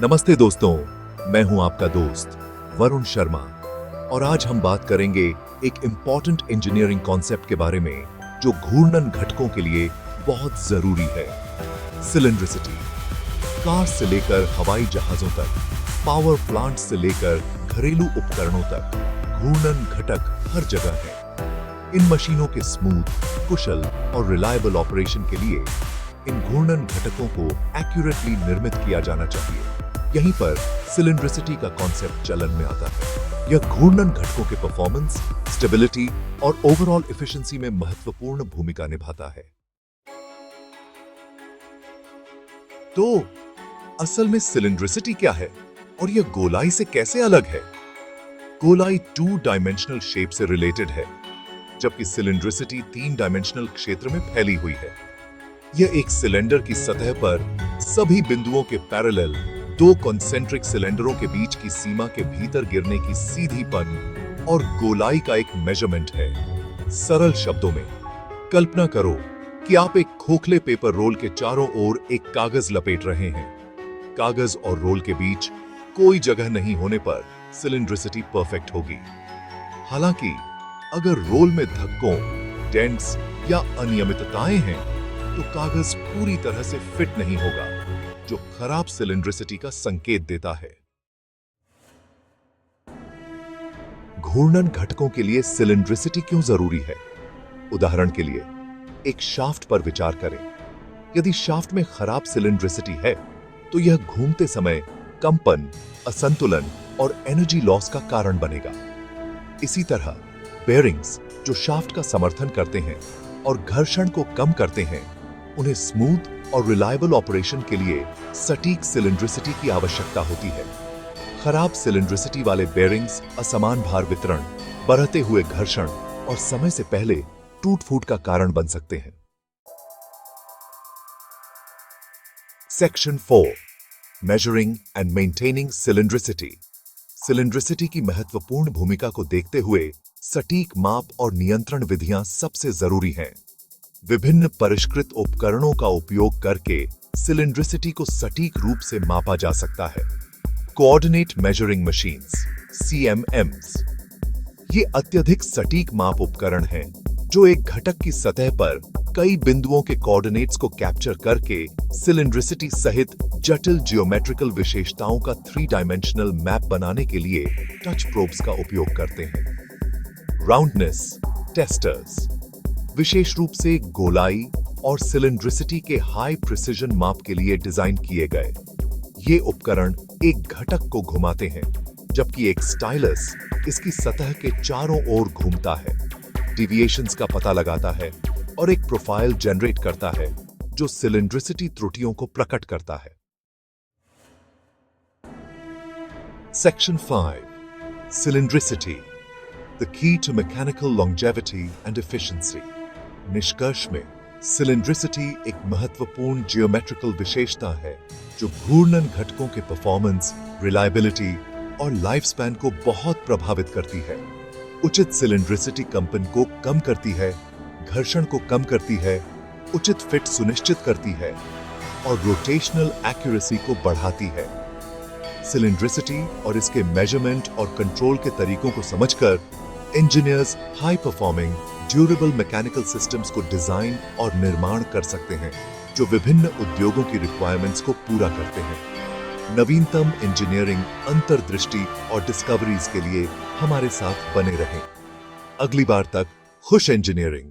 नमस्ते दोस्तों, मैं हूं आपका दोस्त वरुण शर्मा और आज हम बात करेंगे एक इंपॉर्टेंट इंजीनियरिंग कॉन्सेप्ट के बारे में जो घूर्णन घटकों के लिए बहुत जरूरी है। सिलिंड्रिसिटी। कार से लेकर हवाई जहाजों तक, पावर प्लांट से लेकर घरेलू उपकरणों तक घूर्णन घटक हर जगह है। इन मशीनों के स्मूथ, कुशल और रिलायबल ऑपरेशन के लिए इन घूर्णन घटकों को एक्यूरेटली निर्मित किया जाना चाहिए। यहीं पर सिलिंड्रिसिटी का कॉन्सेप्ट चलन में आता है। यह घूर्णन घटकों के परफॉर्मेंस, स्टेबिलिटी और ओवरऑल एफिशिएंसी में महत्वपूर्ण भूमिका निभाता है। तो असल में सिलिंड्रिसिटी क्या है और यह गोलाई से कैसे अलग है? गोलाई 2 डायमेंशनल शेप से रिलेटेड है, जबकि सिलिंड्रिसिटी 3 डायमेंशनल क्षेत्र में फैली हुई है। यह एक सिलेंडर की सतह पर सभी बिंदुओं के पैरेलल 2 कॉन्सेंट्रिक सिलेंडरों के बीच की सीमा के भीतर गिरने की सीधीपन और गोलाई का एक मेजरमेंट है। सरल शब्दों में कल्पना करो कि आप एक खोखले पेपर रोल के चारों ओर एक कागज लपेट रहे हैं। कागज और रोल के बीच कोई जगह नहीं होने पर सिलिंड्रिसिटी परफेक्ट होगी। हालांकि अगर रोल में धक्कों, डेंट्स या अनियमितताएं हैं तो कागज पूरी तरह से फिट नहीं होगा, जो खराब सिलिंड्रिसिटी का संकेत देता है। घूर्णन घटकों के लिए सिलिंड्रिसिटी क्यों जरूरी है? उदाहरण के लिए एक शाफ्ट पर विचार करें। यदि शाफ्ट में खराब सिलिंड्रिसिटी है तो यह घूमते समय कंपन, असंतुलन और एनर्जी लॉस का कारण बनेगा। इसी तरह बेयरिंग्स, जो शाफ्ट का समर्थन करते हैं और घर्षण को कम करते हैं, उन्हें स्मूथ और रिलायबल ऑपरेशन के लिए सटीक सिलिंड्रिसिटी की आवश्यकता होती है। खराब सिलिंड्रिसिटी वाले बेयरिंग्स असमान भार वितरण, बढ़ते हुए घर्षण और समय से पहले टूट-फूट का कारण बन सकते हैं। Section 4, measuring and maintaining cylindricity. Cylindricity की महत्वपूर्ण भूमिका को देखते हुए सटीक माप और नियंत्रण विधियां सबसे जरूरी हैं। विभिन्न परिष्कृत उपकरणों का उपयोग करके सिलिंड्रिसिटी को सटीक रूप से मापा जा सकता है। कोऑर्डिनेट मेजरिंग मशीन्स, CMMs, ये अत्यधिक सटीक माप उपकरण हैं जो एक घटक की सतह पर कई बिंदुओं के कोऑर्डिनेट्स को कैप्चर करके सिलिंड्रिसिटी सहित जटिल जियोमेट्रिकल विशेषताओं का 3 डायमेंशनल मैप बनाने के लिए टच प्रोब्स का उपयोग करते हैं। राउंडनेस टेस्टर्स विशेष रूप से गोलाई और सिलिंड्रिसिटी के हाई प्रिसिजन माप के लिए डिजाइन किए गए। ये उपकरण एक घटक को घुमाते हैं, जबकि एक स्टाइलस इसकी सतह के चारों ओर घूमता है, डिविएशंस का पता लगाता है और एक प्रोफाइल जनरेट करता है जो सिलिंड्रिसिटी त्रुटियों को प्रकट करता है। Section 5, cylindricity, the key to mechanical longevity and efficiency. निष्कर्ष में सिलिंड्रिसिटी एक महत्वपूर्ण जियोमेट्रिकल विशेषता है जो घूर्णन घटकों के परफॉर्मेंस, रिलायबिलिटी और लाइफ स्पैन को बहुत प्रभावित करती है। उचित सिलिंड्रिसिटी कंपन को कम करती है, घर्षण को कम करती है, उचित फिट सुनिश्चित करती है और रोटेशनल एक्यूरेसी को बढ़ाती है। सिलिंड्रिसिटी और इसके मेजरमेंट और कंट्रोल के तरीकों को समझकर engineers high performing durable mechanical systems को डिजाइन और निर्माण कर सकते हैं जो विभिन्न उद्योगों की रिक्वायरमेंट्स को पूरा करते हैं। नवीनतम इंजीनियरिंग अंतर्दृष्टि और डिस्कवरीज के लिए हमारे साथ बने रहें। अगली बार तक खुश इंजीनियरिंग।